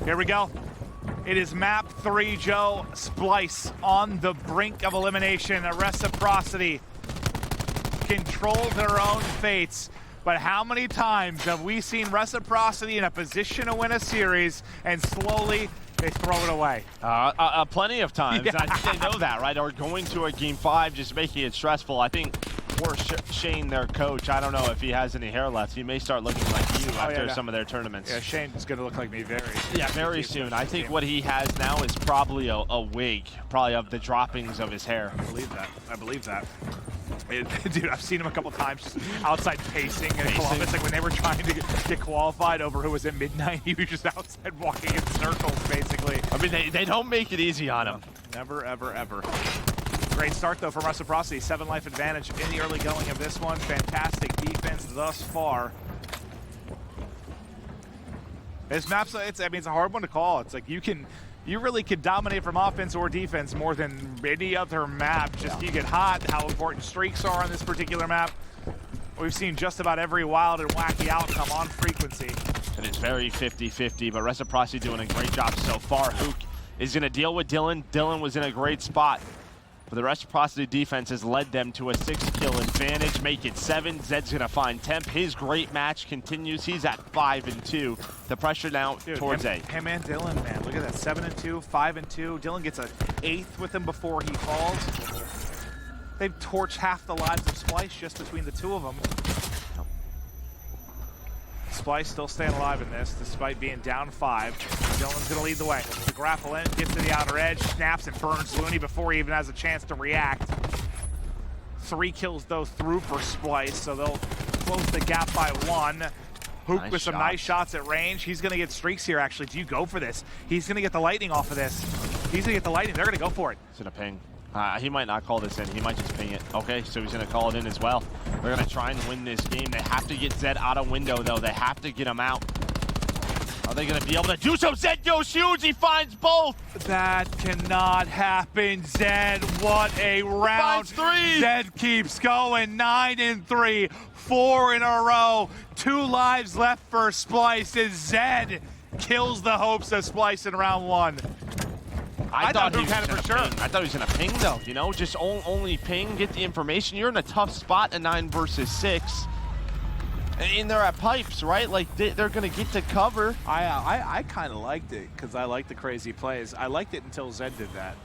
Here we go. It is MAP3, Joe. Splyce on the brink of elimination. A Reciprocity control their own fates. But how many times have we seen Reciprocity in a position to win a series and slowly they throw it away? Plenty of times. Yeah. I think they know that, right? Or going to a game 5, just making it stressful. I think for Shane, their coach, I don't know if he has any hair left. He may start looking like you after some of their tournaments. Yeah, Shane's going to look like me very soon. I think what he has now is probably a wig, probably of the droppings of his hair. I believe that. Dude, I've seen him a couple times just outside pacing in Columbus. Like when they were trying to get qualified over who was at midnight, he was just outside walking in circles, basically. I mean, they don't make it easy on him. Never, ever, ever. Great start, though, from Reciprocity. 7 life advantage in the early going of this one. Fantastic defense thus far. This map's, it's a hard one to call. It's like you really could dominate from offense or defense more than any other map. Just you get hot, how important streaks are on this particular map. We've seen just about every wild and wacky outcome on frequency. It is very 50-50, but Reciprocity doing a great job so far. Hook is going to deal with Dylan. Dylan was in a great spot. But the Reciprocity defense has led them to a 6-kill advantage, make it 7. Zed's gonna find Temp. His great match continues. He's at 5-2. The pressure now towards A. Him and Dylan, man, look at that. 7-2, 5-2. Dylan gets an 8th with him before he falls. They've torched half the lives of Splyce just between the two of them. Splyce still staying alive in this, despite being down 5. Dylan's gonna lead the way. The grapple in, gets to the outer edge, snaps and burns Looney before he even has a chance to react. 3 kills though through for Splyce, so they'll close the gap by 1. Hook with some nice shots at range. He's gonna get streaks here, actually. Do you go for this? He's gonna get the lightning off of this. He's gonna get the lightning, they're gonna go for it. He's gonna ping. He might not call this in. He might just ping it. Okay, so he's going to call it in as well. They're going to try and win this game. They have to get Zed out of window, though. They have to get him out. Are they going to be able to do so? Zed goes huge. He finds both. That cannot happen, Zed. What a round. Finds 3. Zed keeps going. 9-3. 4 in a row. 2 lives left for Splyce as Zed kills the hopes of Splyce in round 1. I thought he had it for sure. I thought he was going to ping, though. You know, just only ping, get the information. You're in a tough spot in 9 versus 6. And they're at pipes, right? Like, they're going to get to cover. I kind of liked it because I like the crazy plays. I liked it until Zed did that.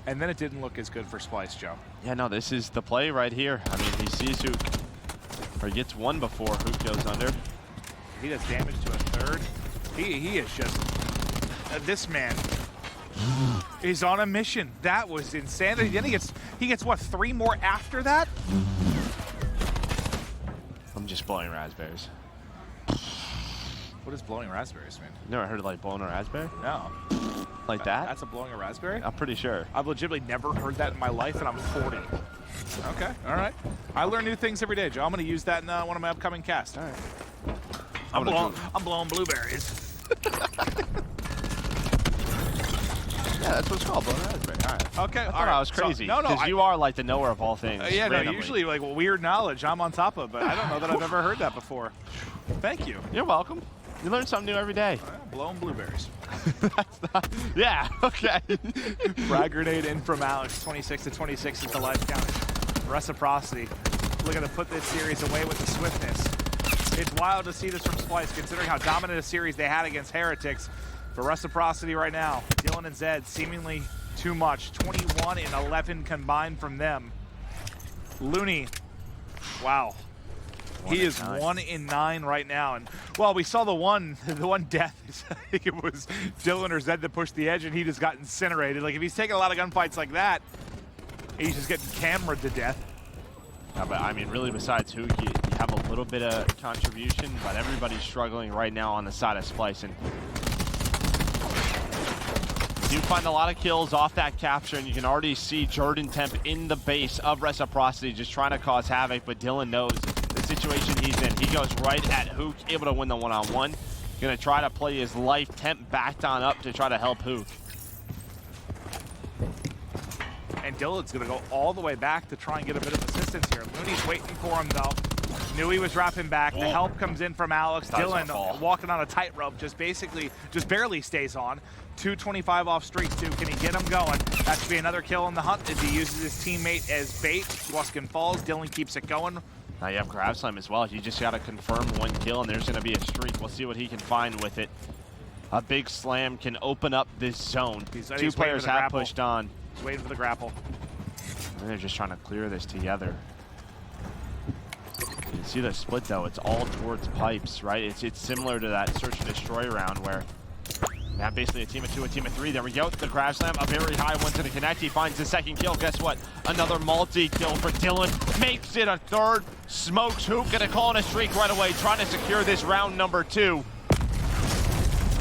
And then it didn't look as good for Splyce, Joe. Yeah, no, this is the play right here. I mean, he sees Hook, or he gets 1 before Hook goes under. He does damage to a 3rd. He is just... this man... He's on a mission. That was insanity. Then he gets what, 3 more after that? I'm just blowing raspberries. What does blowing raspberries mean? You never heard of like blowing a raspberry? No. Like that? That's a blowing a raspberry? I'm pretty sure. I've legitimately never heard that in my life, and I'm 40. Okay, all right. I learn new things every day, Joe. I'm going to use that in one of my upcoming casts. All right. I'm blowing blueberries. Yeah, that's what it's called, blowing raspberry. All right. Okay, I thought I was crazy. So, no, because you are like the knower of all things. Yeah, randomly. no, usually like weird knowledge I'm on top of, but I don't know that I've ever heard that before. Thank you. You're welcome. You learn something new every day. Blowing blueberries. That's not, yeah, okay. Frag grenade in from Alex. 26-26 is the life count. Reciprocity looking to put this series away with the swiftness. It's wild to see this from Splyce, considering how dominant a series they had against Heretics. For Reciprocity right now, Dylan and Zed seemingly too much. 21 and 11 combined from them. Looney, wow. He is 1 in 9 right now. And well, we saw the one death. I think it was Dylan or Zed that pushed the edge and he just got incinerated. Like if he's taking a lot of gunfights like that, he's just getting cameraed to death. Yeah, but I mean, really, besides Hook, you have a little bit of contribution, but everybody's struggling right now on the side of Splyce. And you find a lot of kills off that capture, and you can already see Jordan Temp in the base of Reciprocity just trying to cause havoc, but Dylan knows the situation he's in. He goes right at Hook, able to win the one-on-one. Gonna try to play his life. Temp backed on up to try to help Hook. And Dylan's gonna go all the way back to try and get a bit of assistance here. Looney's waiting for him though. Knew he was dropping back. The help comes in from Alex. That was a Dylan fall. walking on a tightrope, just barely stays on. 225 off streaks too. Can he get him going? That should be another kill in the hunt as he uses his teammate as bait. Wuskin falls. Dylan keeps it going. Now you have Grab Slam as well. You just got to confirm 1 kill, and there's going to be a streak. We'll see what he can find with it. A big slam can open up this zone. Two players have pushed on. He's waiting for the grapple. And they're just trying to clear this together. You can see the split though. It's all towards pipes, right? It's similar to that search and destroy round where now basically a team of 2, a team of 3. There we go. The Grab Slam, a very high one to the connect. He finds the 2nd kill. Guess what? Another multi-kill for Dylan. Makes it a 3rd. Smokes Hoop. Gonna call in a streak right away. Trying to secure this round number 2.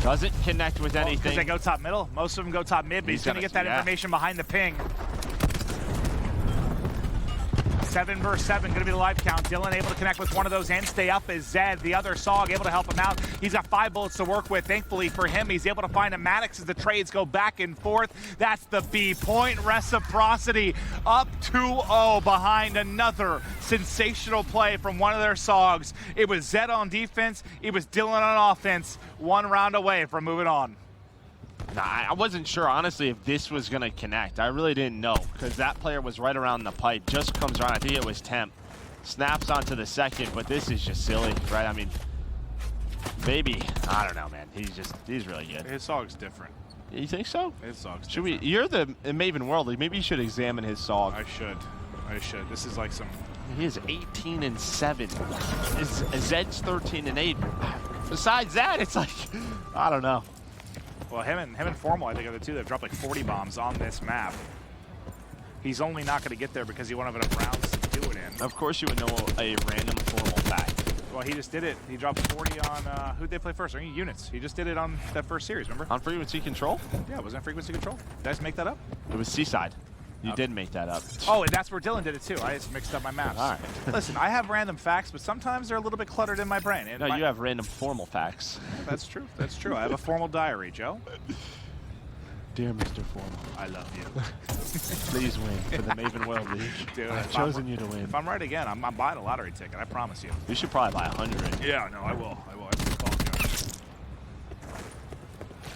Doesn't connect with anything. Because they go top middle. Most of them go top mid, but he's gonna get that information behind the ping. 7 versus 7, gonna be the live count. Dylan able to connect with one of those and stay up as Zed, the other Sog, able to help him out. He's got 5 bullets to work with. Thankfully for him, he's able to find a Maddox as the trades go back and forth. That's the B point. Reciprocity up 2-0 behind another sensational play from one of their Sogs. It was Zed on defense, it was Dylan on offense. 1 round away from moving on. Nah, I wasn't sure, honestly, if this was going to connect. I really didn't know, because that player was right around the pipe. Just comes around. I think it was Temp. Snaps onto the 2nd, but this is just silly, right? I mean, maybe. I don't know, man. He's really good. His Sog's different. You think so? His Sog's should different. You're the Maven World League. Maybe you should examine his Sog. I should. This is like some... He is 18-7. Zed's 13-8. Besides that, it's like, I don't know. Well, him and Formal, I think, are the two that have dropped like 40 bombs on this map. He's only not going to get there because he won't have enough rounds to do it in. Of course you would know a random Formal fact. Well, he just did it. He dropped 40 on, who'd they play first? Units. He just did it on that first series, remember? On Frequency Control? Yeah, wasn't it Frequency Control? Did I just make that up? It was Seaside. You did make that up. Oh, and that's where Dylan did it too. I just mixed up my maps. All right. Listen, I have random facts, but sometimes they're a little bit cluttered in my brain. No, you have random formal facts. That's true. That's true. I have a formal diary, Joe. Dear Mr. Formal, I love you. please win for the Maven World League. Dude, I've chosen you to win. If I'm right again, I'm buying a lottery ticket. I promise you. You should probably buy 100. Yeah, no, I will. That's a call, Joe.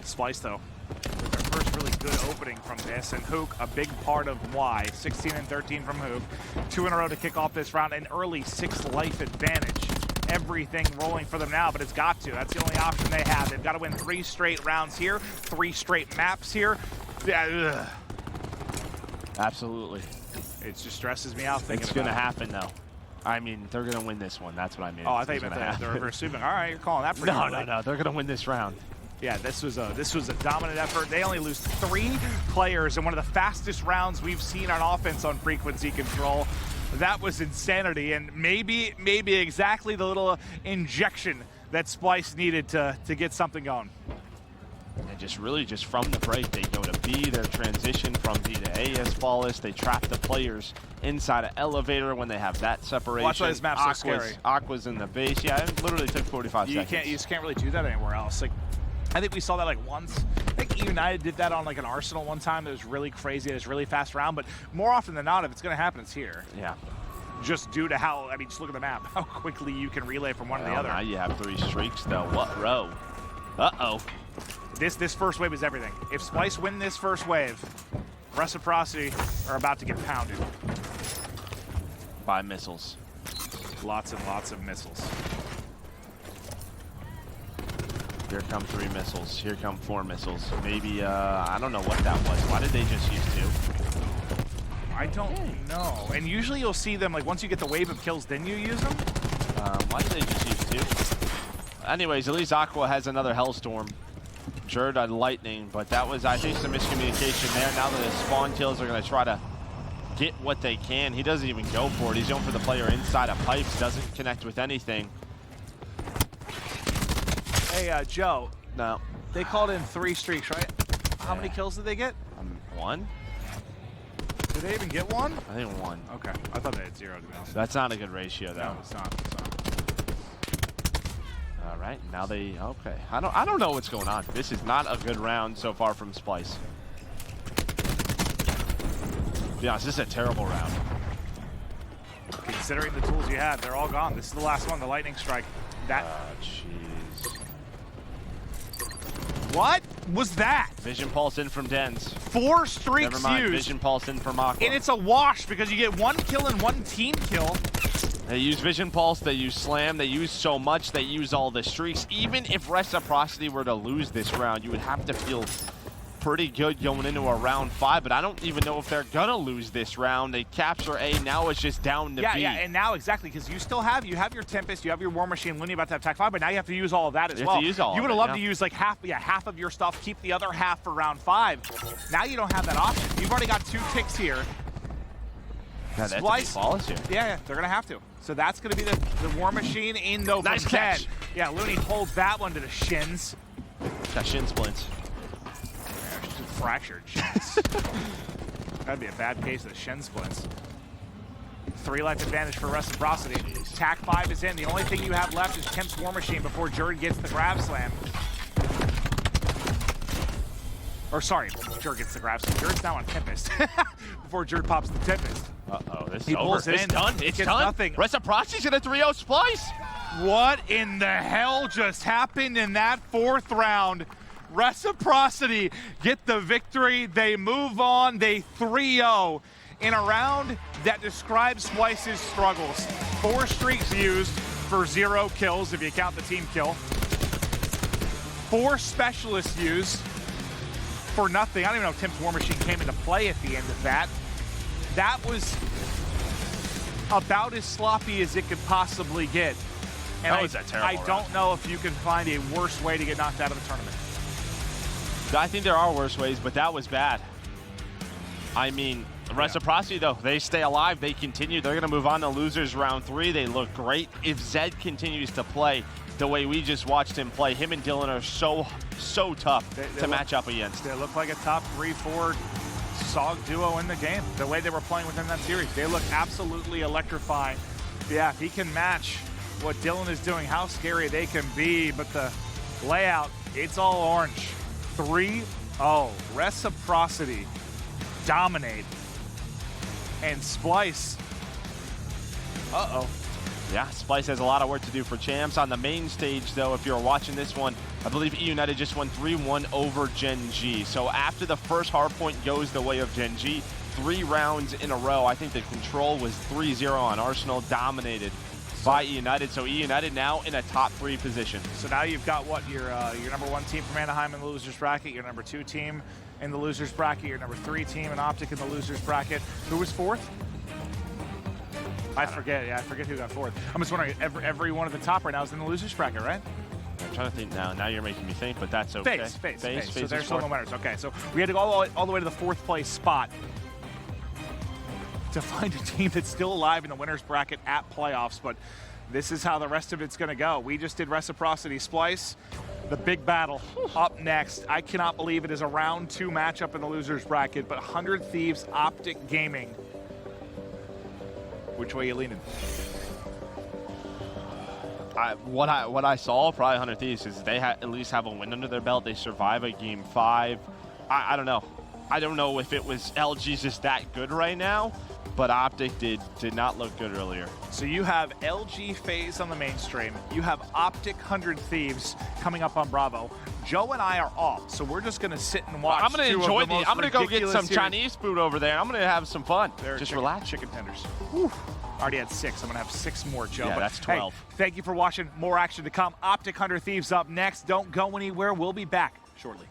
Splyce, though, with their first really good opening from this, and Hook, a big part of why. 16 and 13 from Hook. 2 in a row to kick off this round. An early 6 life advantage. Everything rolling for them now, but it's got to. That's the only option they have. They've got to win 3 straight rounds here, 3 straight maps here. Absolutely. It just stresses me out thinking It's about going to it. happen, though. I mean, they're going to win this one. That's what I mean. Oh, I thought you meant the reverse sweeping. All right, you're calling that pretty early. No. They're going to win this round. Yeah, this was a dominant effort. They only lose 3 players in one of the fastest rounds we've seen on offense on Frequency Control. That was insanity, and maybe exactly the little injection that Splyce needed to get something going. And just from the break, they go to B, their transition from B to A is flawless. They trap the players inside an elevator when they have that separation. Watch why this map's so scary. Aqua's in the base. Yeah, it literally took 45 seconds. You just can't really do that anywhere else. Like, I think we saw that like once. I think United did that on like an Arsenal one time. It was really crazy. It was a really fast round, but more often than not, if it's going to happen, it's here. Yeah. Just due to how, I mean, just look at the map, how quickly you can relay from one to the other. Now you have 3 streaks, though. What row? Uh-oh. This first wave is everything. If Splyce win this first wave, Reciprocity are about to get pounded. By missiles. Lots and lots of missiles. Here come 3 missiles. Here come 4 missiles. Maybe, I don't know what that was. Why did they just use 2? I don't know. And usually you'll see them, like, once you get the wave of kills, then you use them. Why did they just use 2? Anyways, at least Aqua has another Hellstorm. Jerd on Lightning, but that was, I think, some miscommunication there. Now that the spawn kills are going to try to get what they can. He doesn't even go for it. He's going for the player inside of pipes. Doesn't connect with anything. Hey, Joe. No. They called in 3 streaks, right? How many kills did they get? 1? Did they even get 1? I think 1. Okay. I thought they had 0, to be honest. That's not a good ratio, though. No, it's not. All right, now they, okay. I don't know what's going on. This is not a good round so far from Splyce. To be honest, this is a terrible round. Can Considering the tools you had, they're all gone. This is the last one, the lightning strike. That. Jeez. What was that? Vision pulse in from Dens. 4 streaks Never mind. used. Vision pulse in from Aqua. And it's a wash because you get 1 kill and 1 team kill. They use Vision Pulse, they use Slam, they use so much, they use all the streaks. Even if Reciprocity were to lose this round, you would have to feel pretty good going into a round 5, but I don't even know if they're gonna lose this round. They capture A, now it's just down to B. Yeah, and now exactly, because you have your Tempest, you have your War Machine, Looney about to have Tech 5, but now you have to use all of that as well. You would have loved to use like half of your stuff, keep the other half for round 5. Now you don't have that option. You've already got 2 ticks here. Yeah, they have to be flawless here. Yeah, they're gonna have to. So that's gonna be the War Machine in though. Nice catch. Yeah, Looney holds that one to the shins. Got shin splints. Fractured shins. That'd be a bad case of the shin splints. 3 life advantage for Reciprocity. Tac 5 is in. The only thing you have left is Temp's War Machine before Jerd gets the grab slam. Or sorry, Jerd gets the grab slam. Jerd's now on Tempest. Before Jerd pops the Tempest. Uh-oh, this He is pulls over. it in. It's done. Nothing. Reciprocity's gonna 3-0 Splyce. What in the hell just happened in that 4th round? Reciprocity get the victory. They move on. They 3-0 in a round that describes Splyce's struggles. 4 streaks used for 0 kills, if you count the team kill. 4 specialists used for nothing. I don't even know if Tim's War Machine came into play at the end of that. That was about as sloppy as it could possibly get. And that was a terrible I don't know if you can find a worse way to get knocked out of the tournament. I think there are worse ways, but that was bad. I mean, Reciprocity, though, they stay alive. They continue. They're going to move on to losers round 3. They look great. If Zed continues to play the way we just watched him play, him and Dylan are so tough to match up against. They look like a top 3-4 SOG duo in the game. The way they were playing within that series, they look absolutely electrifying. Yeah, if he can match what Dylan is doing, how scary they can be. But the layout, it's all orange. 3-0. Reciprocity dominate. And Splyce. Uh-oh. Yeah, Splyce has a lot of work to do for champs. On the main stage, though, if you're watching this one, I believe E United just won 3-1 over Gen G. So after the first hardpoint goes the way of Gen G, 3 rounds in a row, I think the control was 3-0 on Arsenal, dominated by E United. So E United now in a top 3 position. So now you've got what, your number 1 team from Anaheim in the losers bracket, your number 2 team in the losers bracket, your number 3 team in Optic in the losers bracket. Who was 4th? I forget. Yeah, I forget who got 4th. I'm just wondering, every one of the top right now is in the losers bracket, right? I'm trying to think now. Now you're making me think, but that's okay. Phase. So they're solo winners. Okay, so we had to go all the way to the 4th place spot to find a team that's still alive in the winners bracket at playoffs, but this is how the rest of it's going to go. We just did Reciprocity Splyce. The big battle up next. I cannot believe it is a round 2 matchup in the losers bracket, but 100 Thieves Optic Gaming. Which way are you leaning? What I saw, probably 100 Thieves, is they at least have a win under their belt. They survive a game 5. I don't know. I don't know if it was LG's just that good right now, but Optic did not look good earlier. So you have LG FaZe on the mainstream. You have Optic 100 Thieves coming up on Bravo. Joe and I are off, so we're just going to sit and watch. I'm going to enjoy these. I'm going to go get some series. Chinese food over there. I'm going to have some fun. Just relax. Chicken tenders. Whew. Already had 6. I'm going to have 6 more, Joe. Yeah, but that's 12. Hey, thank you for watching. More action to come. Optic 100 Thieves up next. Don't go anywhere. We'll be back shortly.